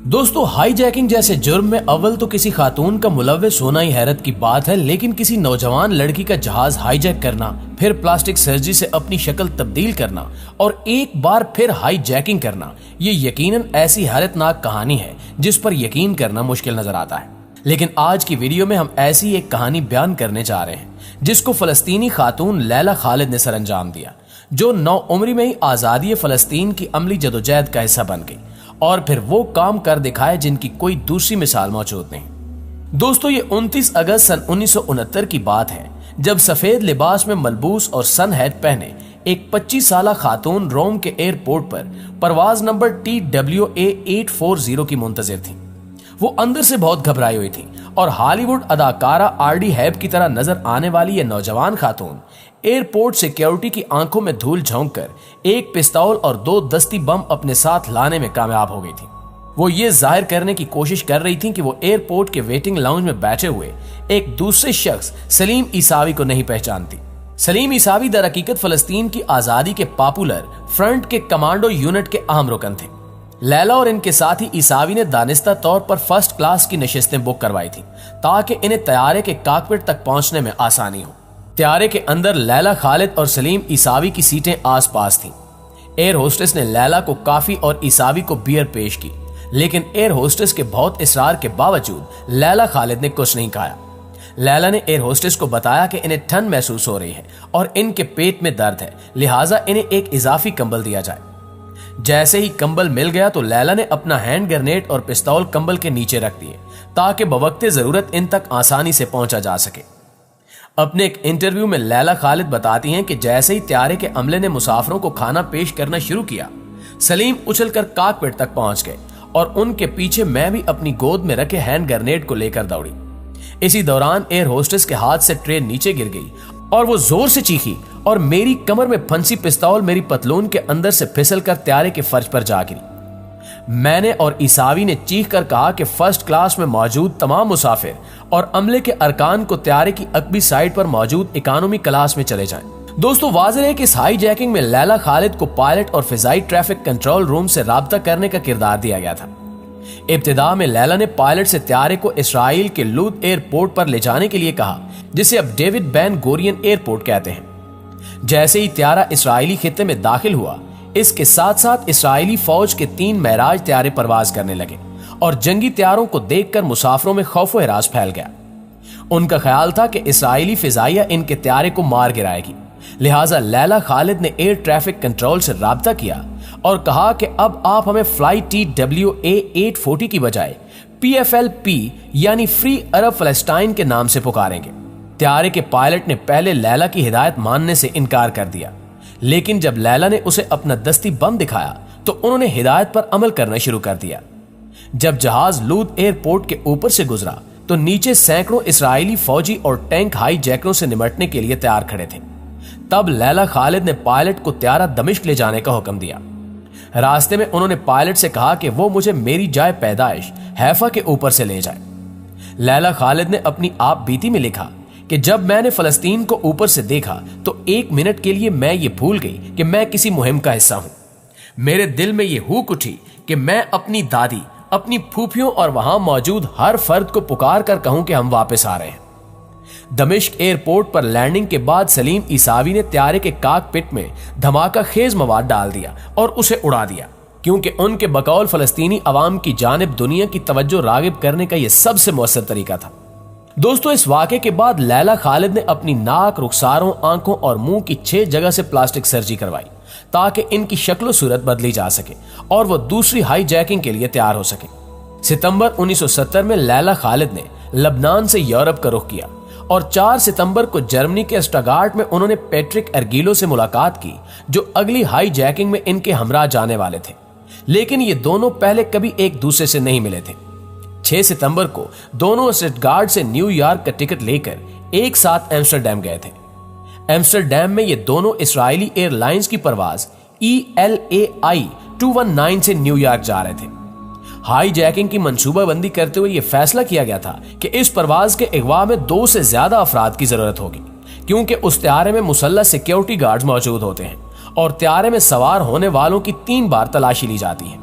दोस्तों, हाईजैकिंग जैसे जुर्म में अव्वल तो किसी खातून का मुलव्विस होना ही हैरत की बात है, लेकिन किसी नौजवान लड़की का जहाज हाईजैक करना, फिर प्लास्टिक सर्जरी से अपनी शक्ल तब्दील करना और एक बार फिर हाईजैकिंग करना, ये यकीनन ऐसी हैरतनाक कहानी है जिस पर यकीन करना मुश्किल नजर आता है। लेकिन आज की वीडियो में हम ऐसी एक कहानी बयान करने जा रहे हैं जिसको फलस्तीनी खातून लैला खालिद ने सरअंजाम दिया, जो 9 उम्र में ही आजादी फलस्तीन की अमली जदोजहद का हिस्सा बन गई और फिर वो काम कर दिखाए जिनकी कोई दूसरी मिसाल मौजूद नहीं। दोस्तों, ये 29 अगस्त सन 1969 की बात है जब सफेद लिबास में मलबूस और सन हैट पहने एक 25 साला खातून रोम के एयरपोर्ट पर परवाज नंबर TWA 840 की मुंतजिर थी। वो अंदर से बहुत घबराई हुई थी और हॉलीवुड अदाकारा RD हैब की तरह नजर आने वाली ये नौजवान खातून एयरपोर्ट सिक्योरिटी की आंखों में धूल झोंककर एक पिस्तौल और 2 दस्ती बम अपने साथ लाने में कामयाब हो गई थी। वो ये जाहिर करने की कोशिश कर रही थी कि वो एयरपोर्ट के वेटिंग लाउंज में बैठे हुए एक दूसरे शख्स सलीम ईसावी को नहीं पहचानती। सलीम ईसावी दर हकीकत फलस्तीन की आजादी के पॉपुलर फ्रंट के कमांडो यूनिट के अहम रुकन थे। लैला और इनके साथी ईसावी ने दानिस्ता तौर पर फर्स्ट क्लास की नशिस्तें बुक करवाई थी ताकि इन्हें तैयारे के कॉकपिट तक पहुंचने में आसानी हो। तैयारे के अंदर लैला खालिद और सलीम ईसावी की सीटें आसपास थीं। एयर होस्टेस ने लैला को काफी और ईसावी को बियर पेश की, लेकिन एयर होस्टेस के बहुत इसरार के बावजूद लैला खालिद ने कुछ नहीं खाया। लैला ने एयर होस्टेस को बताया कि इन्हें ठंड महसूस हो रही है और इनके पेट में दर्द है, लिहाजा इन्हें एक इजाफी कंबल दिया जाए। जैसे ही कंबल मिल गया तो लैला ने अपना हैंड ग्रेनेड और पिस्तौल कंबल के नीचे रख दिए ताकि बवक्ते जरूरत इन तक आसानी से पहुंचा जा सके। अपने एक इंटरव्यू में लैला खालिद बताती हैं कि जैसे ही तैयारे के अमले ने मुसाफिरों को खाना पेश करना शुरू किया, सलीम उछलकर कॉकपिट तक पहुंच गए और उनके पीछे मैं भी अपनी गोद में रखे हैंड ग्रेनेड को लेकर दौड़ी। इसी दौरान एयर होस्टेस के हाथ से ट्रे नीचे गिर गई और वो जोर से चीखी और मेरी कमर में फंसी पिस्तौल मेरी पतलून के अंदर से फिसलकर तैयारे के फर्श पर जा गिरी। मैंने और ईसावी ने चीख कर कहा कि फर्स्ट क्लास में मौजूद तमाम मुसाफिर और अमले के अरकान को तैयारे की अकबी साइड पर मौजूद इकोनॉमी क्लास में चले जाएं। दोस्तों, वाज़ेह है कि इस हाईजैकिंग में लैला खालिद को पायलट और फिजाई ट्रैफिक कंट्रोल रूम से राब्ता करने का किरदार दिया गया था। इब्तिदा में लैला ने पायलट से तैयारे को इसराइल के लूद एयरपोर्ट पर ले जाने के लिए कहा, जिसे अब डेविड बेन गोरियन एयरपोर्ट कहते हैं। जैसे ही तैयारा इसराइली खित्ते में दाखिल हुआ, इसके साथ साथ इसराइली फौज के 3 महराज तैयारे परवाज करने लगे और जंगी तैयारों को देखकर मुसाफिरों में खौफ व हिरास फैल गया। उनका ख्याल था कि इसराइली फिजाइया इनके तैयारे को मार गिराएगी, लिहाजा लैला खालिद ने एयर ट्रैफिक कंट्रोल से राब्ता किया और कहा कि अब आप हमें फ्लाइट TWA 840 की बजाय PFLP यानी फ्री अरब फलस्तीन के नाम से पुकारेंगे। तैयारे के पायलट ने पहले लैला की हिदायत मानने से इनकार कर दिया, लेकिन जब लैला ने उसे अपना दस्ती बम दिखाया तो उन्होंने हिदायत पर अमल करना शुरू कर दिया। जब जहाज लूद एयरपोर्ट के ऊपर से गुजरा तो नीचे सैकड़ों इसराइली फौजी और टैंक हाईजैकरों से निपटने के लिए तैयार खड़े थे। तब लैला खालिद ने पायलट को तैयारा दमिश्क ले जाने का हुक्म दिया। रास्ते में उन्होंने पायलट से कहा कि वो मुझे मेरी जाए पैदाइश हैफा के ऊपर से ले जाए। लैला खालिद ने अपनी आप बीती में लिखा कि जब मैंने फलस्तीन को ऊपर से देखा तो 1 मिनट के लिए मैं ये भूल गई कि मैं किसी मुहिम का हिस्सा हूं। मेरे दिल में ये हुक उठी कि मैं अपनी दादी, अपनी फूफियों और वहां मौजूद हर फर्द को पुकार कर कहूं कि हम वापस आ रहे हैं। दमिश्क एयरपोर्ट पर लैंडिंग के बाद सलीम ईसावी ने तैयारे के कॉकपिट में धमाका खेज मवाद डाल दिया और उसे उड़ा दिया, क्योंकि उनके बकौल फलस्तीनी अवाम की जानिब दुनिया की तवज्जो रागिब करने का यह सबसे मौसर तरीका था। दोस्तों, इस वाक़े के बाद लैला खालिद ने अपनी नाक, रुखसारों, आंखों और मुंह की 6 जगह से प्लास्टिक सर्जरी करवाई ताकि इनकी शक्ल सूरत बदली जा सके और वो दूसरी हाईजैकिंग के लिए तैयार हो सके। सितंबर 1970 में लैला खालिद ने लबनान से यूरोप का रुख किया और 4 सितंबर को जर्मनी के स्टटगार्ट में उन्होंने पैट्रिक एर्गिलो से मुलाकात की, जो अगली हाईजैकिंग में इनके हमराह जाने वाले थे। लेकिन ये दोनों पहले कभी एक दूसरे से नहीं मिले थे। 6 सितंबर को दोनों स्टटगार्ट से न्यूयॉर्क का टिकट लेकर एक साथ एम्स्टरडैम गए थे। एम्स्टरडैम में ये दोनों इसराइली एयरलाइंस की परवाज ELAI 219 से न्यूयॉर्क जा रहे थे। हाईजैकिंग की मंसूबाबंदी करते हुए यह फैसला किया गया था कि इस परवाज के अगवा में 2 से ज्यादा अफराद की जरूरत होगी, क्योंकि उस तैयारे में मुसल्लह सिक्योरिटी गार्ड्स मौजूद होते हैं और तैयारे में सवार होने वालों की 3 बार तलाशी ली जाती है।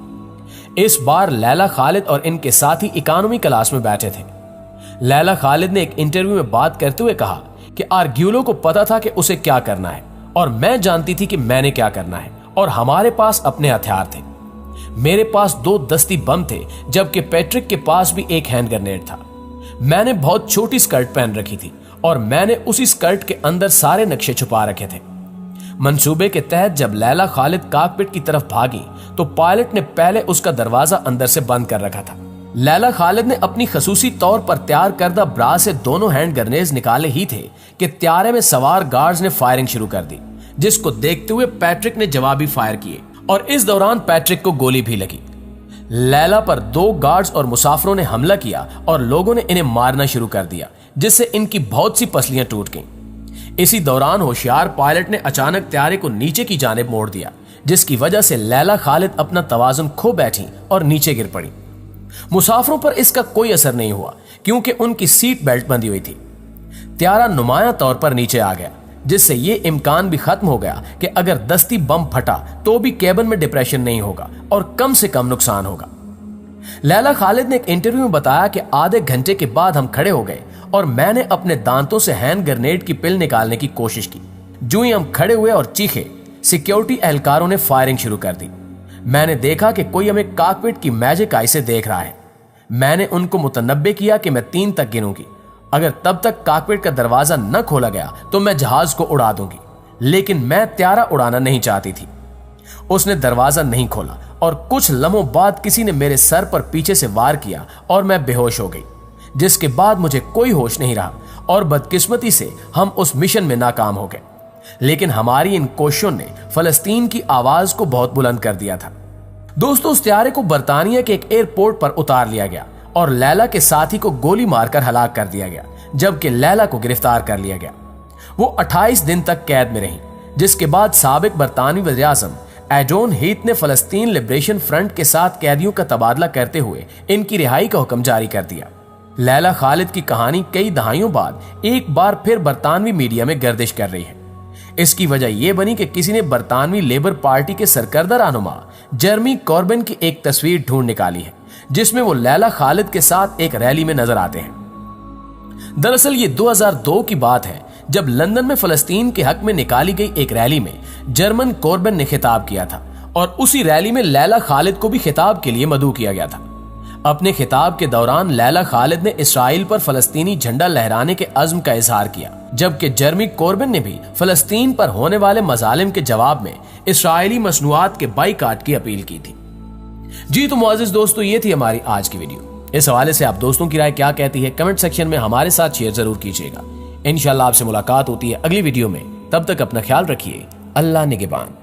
इस बार लैला खालिद और इनके साथी इकोनॉमी क्लास में बैठे थे। लैला खालिद ने एक इंटरव्यू में बात करते हुए कहा कि आर्ग्यूलो को पता था कि उसे क्या करना है और मैं जानती थी कि मैंने क्या करना है और हमारे पास अपने हथियार थे। मेरे पास 2 दस्ती बम थे जबकि पैट्रिक के पास भी एक हैंड ग्रेनेड था। मैंने बहुत छोटी स्कर्ट पहन रखी थी और मैंने उसी स्कर्ट के अंदर सारे नक्शे छुपा रखे थे। मंसूबे के तहत जब लैला खालिद कॉकपिट की तरफ भागी तो पायलट ने पहले उसका दरवाजा अंदर से बंद कर रखा था। लैला खालिद ने अपनी खसूसी तौर पर तैयार करदा ब्रा से दोनों हैंड ग्रेनेड्स निकाले ही थे कि त्यारे में सवार गार्ड्स ने फायरिंग शुरू कर दी, जिसको देखते हुए पैट्रिक ने जवाबी फायर किए और इस दौरान पैट्रिक को गोली भी लगी। लैला पर 2 गार्ड्स और मुसाफिरों ने हमला किया और लोगों ने इन्हें मारना शुरू कर दिया, जिससे इनकी बहुत सी पसलियां टूट गईं। इसी दौरान होशियार पायलट ने अचानक त्यारे को नीचे की जानिब मोड़ दिया, जिसकी वजह से लैला खालिद अपना तवाजुन खो बैठी और नीचे गिर पड़ी। मुसाफिरों पर इसका कोई असर नहीं हुआ क्योंकि उनकी सीट बेल्ट बंधी हुई थी। त्यारा नुमाया तौर पर नीचे आ गया, जिससे यह इम्कान भी खत्म हो गया कि अगर दस्ती बम फटा तो भी केबिन में डिप्रेशन नहीं होगा और कम से कम नुकसान होगा। लैला खालिद ने एक इंटरव्यू में बताया कि आधे घंटे के बाद हम खड़े हो गए और मैंने अपने दांतों से हैंड ग्रेनेड की पिल निकालने की कोशिश की। जो ही हम खड़े हुए और चीखे, सिक्योरिटी एहलकारों ने फायरिंग शुरू कर दी। मैंने देखा कि कोई हमें कॉकपिट की मैजिक आई से देख रहा है। मैंने उनको मुतनब्बे किया कि मैं 3 तक गिनूंगी, अगर तब तक कॉकपिट का दरवाजा न खोला गया तो मैं जहाज को उड़ा दूंगी, लेकिन मैं त्यारा उड़ाना नहीं चाहती थी। उसने दरवाजा नहीं खोला और कुछ लम्हों बाद किसी ने मेरे सर पर पीछे से वार किया और मैं बेहोश हो गई, जिसके बाद मुझे कोई होश नहीं रहा और बदकिस्मती से हम उस मिशन में नाकाम हो गए। लेकिन हमारी इन कोशिशों ने फलस्तीन की आवाज को बहुत बुलंद कर दिया था। दोस्तों, उस त्यारे को बर्तानिया के एक एयरपोर्ट पर उतार लिया गया और लैला के साथी को गोली मारकर हलाक कर दिया गया, जबकि लैला को गिरफ्तार कर लिया गया। वो 28 दिन तक कैद में रही, जिसके बाद साबिक बरतानवी वज़ीर-ए-आज़म एडोन हीथ ने फलस्तीन लिबरेशन फ्रंट के साथ कैदियों का तबादला करते हुए इनकी रिहाई का हुक्म जारी कर दिया। लैला खालिद की कहानी कई दहाइयों बाद एक बार फिर बरतानवी मीडिया में गर्दिश कर रही है। इसकी वजह यह बनी कि किसी ने बरतानवी लेबर पार्टी के सरकर्दा रहनुमा जेरेमी कॉर्बिन की एक तस्वीर ढूंढ निकाली है, जिसमें वो लैला खालिद के साथ एक रैली में नजर आते हैं। दरअसल ये 2002 की बात है, जब लंदन में फलस्तीन के हक में निकाली गई एक रैली में जर्मन कॉर्बिन ने खिताब किया था और उसी रैली में लैला खालिद को भी खिताब के लिए मदऊ किया गया था। अपने खिताब के दौरान लैला खालिद ने इसराइल पर फलस्तीनी झंडा लहराने के अज़्म का इजहार किया, जबकि जेरेमी कॉर्बिन ने भी फलस्तीन पर होने वाले मजालिम के जवाब में इसराइली मसनूआत के बाइकाट की अपील की थी। जी तो मुअज़्ज़िज़ दोस्तों, ये थी हमारी आज की वीडियो। इस हवाले से आप दोस्तों की राय क्या कहती है कमेंट सेक्शन में हमारे साथ शेयर जरूर कीजिएगा। इंशाल्लाह आपसे मुलाकात होती है अगली वीडियो में। तब तक अपना ख्याल रखिए। अल्लाह निगहबान।